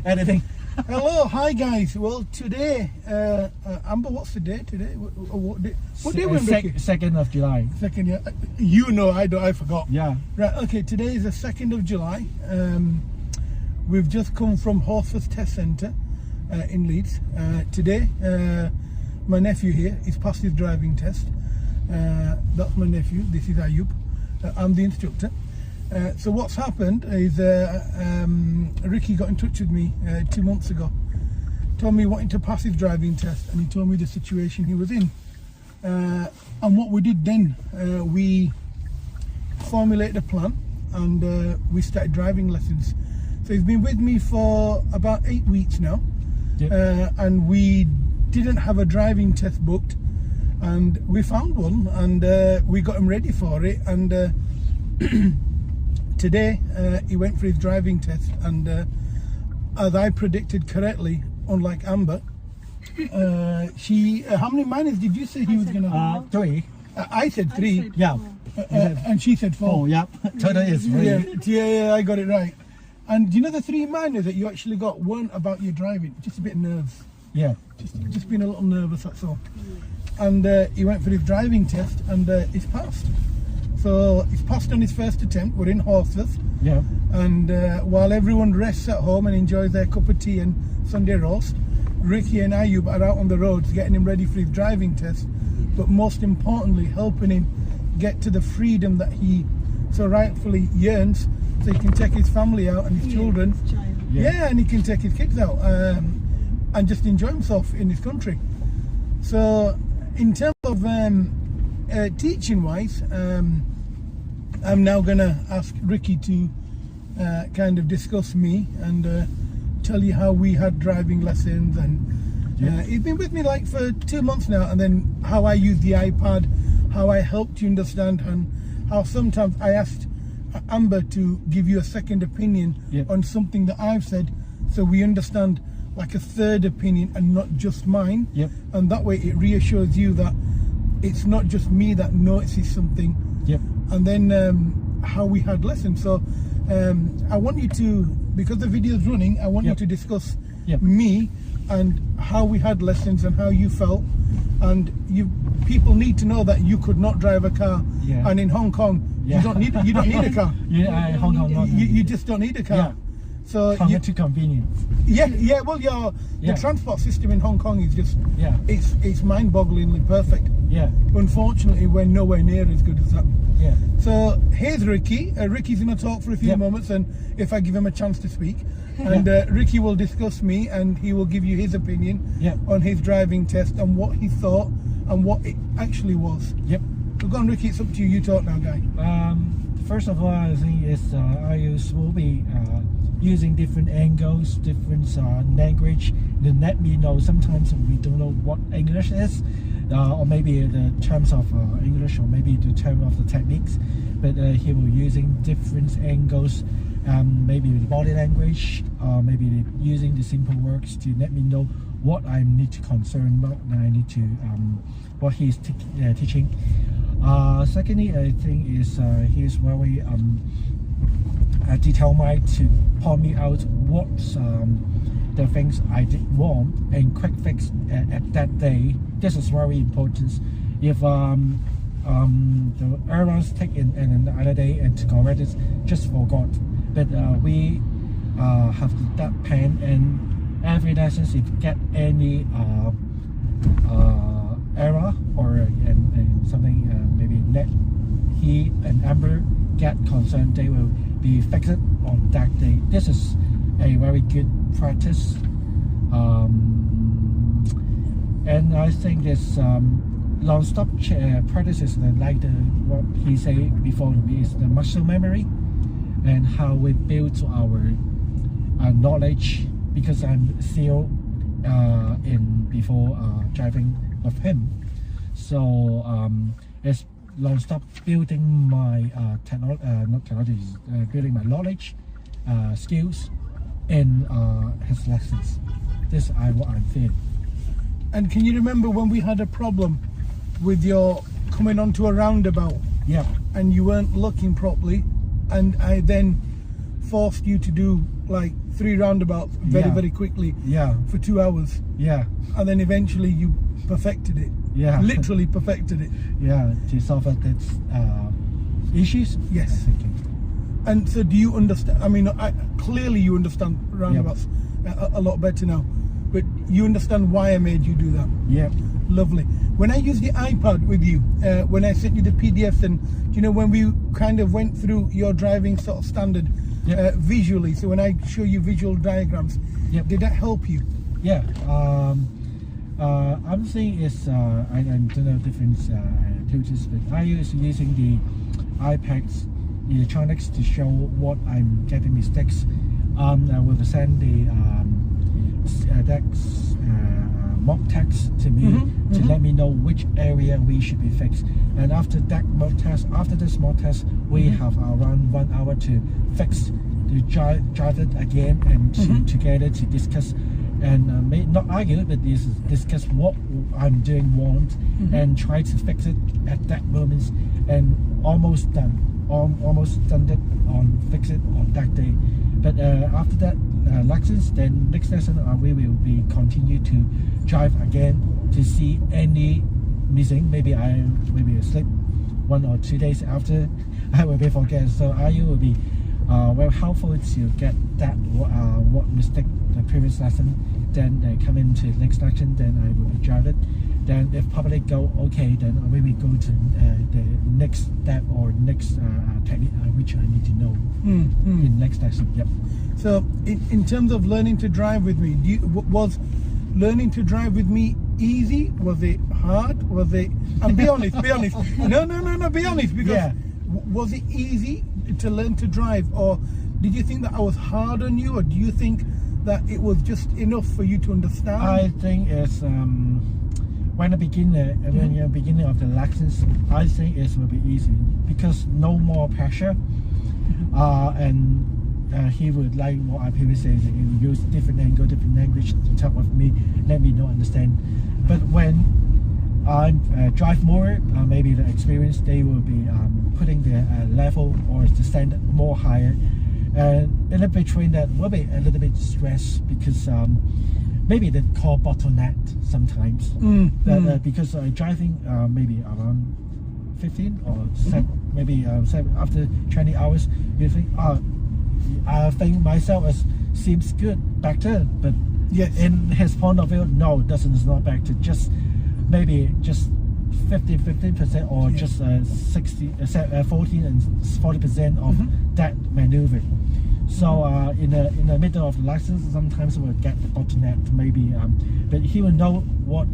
editing. Hello, hi guys. Well, today, Amber, what's the day today? What day we're in, Ricky? 2nd of July. Second, yeah. You know, I forgot. Yeah. Right. Okay. Today is the 2nd of July. We've just come from Horsforth Test Centre in Leeds. Today, my nephew here, he's passed his driving test. That's my nephew. This is Ayub. I'm the instructor. So what's happened is Ricky got in touch with me 2 months ago, told me he wanted to pass his driving test, and he told me the situation he was in. And what we did then, we formulated a plan, and we started driving lessons. So he's been with me for about 8 weeks now. Yep. And we didn't have a driving test booked, and we found one, and we got him ready for it. And today he went for his driving test, and as I predicted correctly, unlike Amber, she how many minors did you say he was going to have? 3. I said 3. Yeah. And she said 4. Oh, yeah. Total is 3. Yeah, I got it right. And do you know the 3 minors that you actually got weren't about your driving, just a bit of nerves. Yeah. Just being a little nervous, that's all. And he went for his driving test, and he's passed. So he's passed on his first attempt. We're in Horsforth. Yeah. And while everyone rests at home and enjoys their cup of tea and Sunday roast, Ricky and Ayub are out on the roads getting him ready for his driving test, but most importantly, helping him get to the freedom that he so rightfully yearns, so he can take his family out and his children. Yeah, and he can take his kids out and just enjoy himself in this country. So in terms of teaching wise, I'm now gonna ask Ricky to kind of discuss me and tell you how we had driving lessons, and he's been with me like for 2 months now, and then how I use the iPad, how I helped you understand, and how sometimes I asked Amber to give you a second opinion on something that I've said, so we understand like a third opinion and not just mine. And that way it reassures you that it's not just me that notices something. And then how we had lessons. So I want you to, because the video is running, I want you to discuss me and how we had lessons and how you felt. And people need to know that you could not drive a car, and in Hong Kong you don't need a car. Hong Kong, you just don't need a car. So too convenient. Well, the transport system in Hong Kong is just it's mind-bogglingly perfect. Unfortunately, we're nowhere near as good as that. So here's Ricky. Ricky's going to talk for a few moments, and if I give him a chance to speak, and Ricky will discuss me, and he will give you his opinion on his driving test and what he thought and what it actually was. So go on, Ricky, it's up to you. You talk now, guy. First of all, I think I will be using different angles, different language to let me know. Sometimes we don't know what English is, or maybe the terms of English, or maybe the term of the techniques. But he will using different angles, maybe the body language, maybe using the simple words to let me know what I need to concern, what I need to, what he's teaching. Secondly, I think is he's very detailed to point me out what the things I did wrong and quick fix at that day. This is very important. If the errors taken in another day and to correct it, just forgot. But we have that plan, and every lesson if get any error or and something maybe let he and Amber get concerned, they will be fixed on that day. This is a very good practice, and I think this non-stop practice is like what he said before to me is the muscle memory, and how we build our knowledge, because I'm still in before driving with him. So it's non-stop building my building my knowledge, skills in his lessons. This is what I'm feeling. And can you remember when we had a problem with your coming onto a roundabout? And you weren't looking properly, and I then forced you to do like 3 roundabouts very quickly Yeah, for 2 hours, yeah, and then eventually you perfected it. yeah. Literally perfected it. Yeah, to solve its issues. Yes. I think. And so, do you understand? I mean, clearly you understand roundabouts a lot better now, but you understand why I made you do that. Yeah, Lovely. When I used the iPad with you, when I sent you the PDFs, and you know, when we kind of went through your driving sort of standard visually, so when I show you visual diagrams, did that help you? yeah. I'm saying is I don't know different tutors, but I is using the iPad's electronics to show what I'm getting mistakes. I will send the mock text to me to let me know which area we should be fixed. And after that mock test, after this mock test, we have around 1 hour to fix, to drive it again, and together to discuss and not argue, but discuss what I'm doing wrong and try to fix it at that moment. And almost done it on fix it on that day. But after that lessons, then next lesson we will be continue to drive again to see any missing. Maybe I sleep 1 or 2 days after I will be forget. So IU will be very helpful to get that what mistake the previous lesson. Then come into the next lesson. Then I will drive it. Then if probably go okay, then we will go to the next step or next technique which I need to know in next lesson. Yep. So in terms of learning to drive with me, was learning to drive with me easy? Was it hard? Was it? And be honest. No. Be honest, because was it easy to learn to drive, or did you think that I was hard on you, or do you think that it was just enough for you to understand? I think it's when you're beginning of the lessons, I think it will be easy because no more pressure, and he would like what I previously said, he use different angle, different language to talk with me, let me know understand. But when I drive more, maybe the experience, they will be putting the level or the standard more higher, and in between that will be a little bit stress because maybe they call bottleneck sometimes. But because driving maybe around 15 or 7, maybe 7 after 20 hours, you think I think myself seems good better, but in his point of view, no, it's not better. Just maybe just 15% or just 14 and 40% of that maneuver. So in the middle of the lesson, sometimes we'll get the bottleneck maybe, but he will know what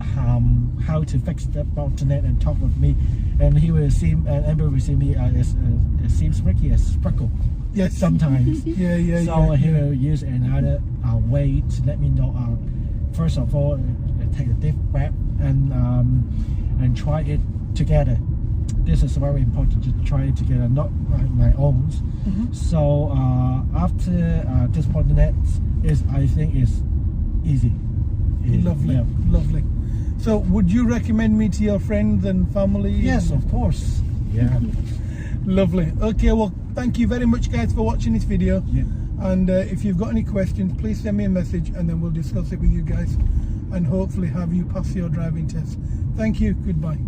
how to fix the bottleneck and talk with me, and he will see Amber will see me as it seems Ricky as struggle. Yes. Sometimes. So he will use another way to let me know. First of all, take a deep breath and try it together. This is very important to try it together, not my own. So after this bottleneck I think is easy. Lovely, lovely. So would you recommend me to your friends and family? Yes, of course. Yeah. Lovely. Okay, well, thank you very much, guys, for watching this video. And if you've got any questions, please send me a message and then we'll discuss it with you guys and hopefully have you pass your driving test. Thank you. Goodbye.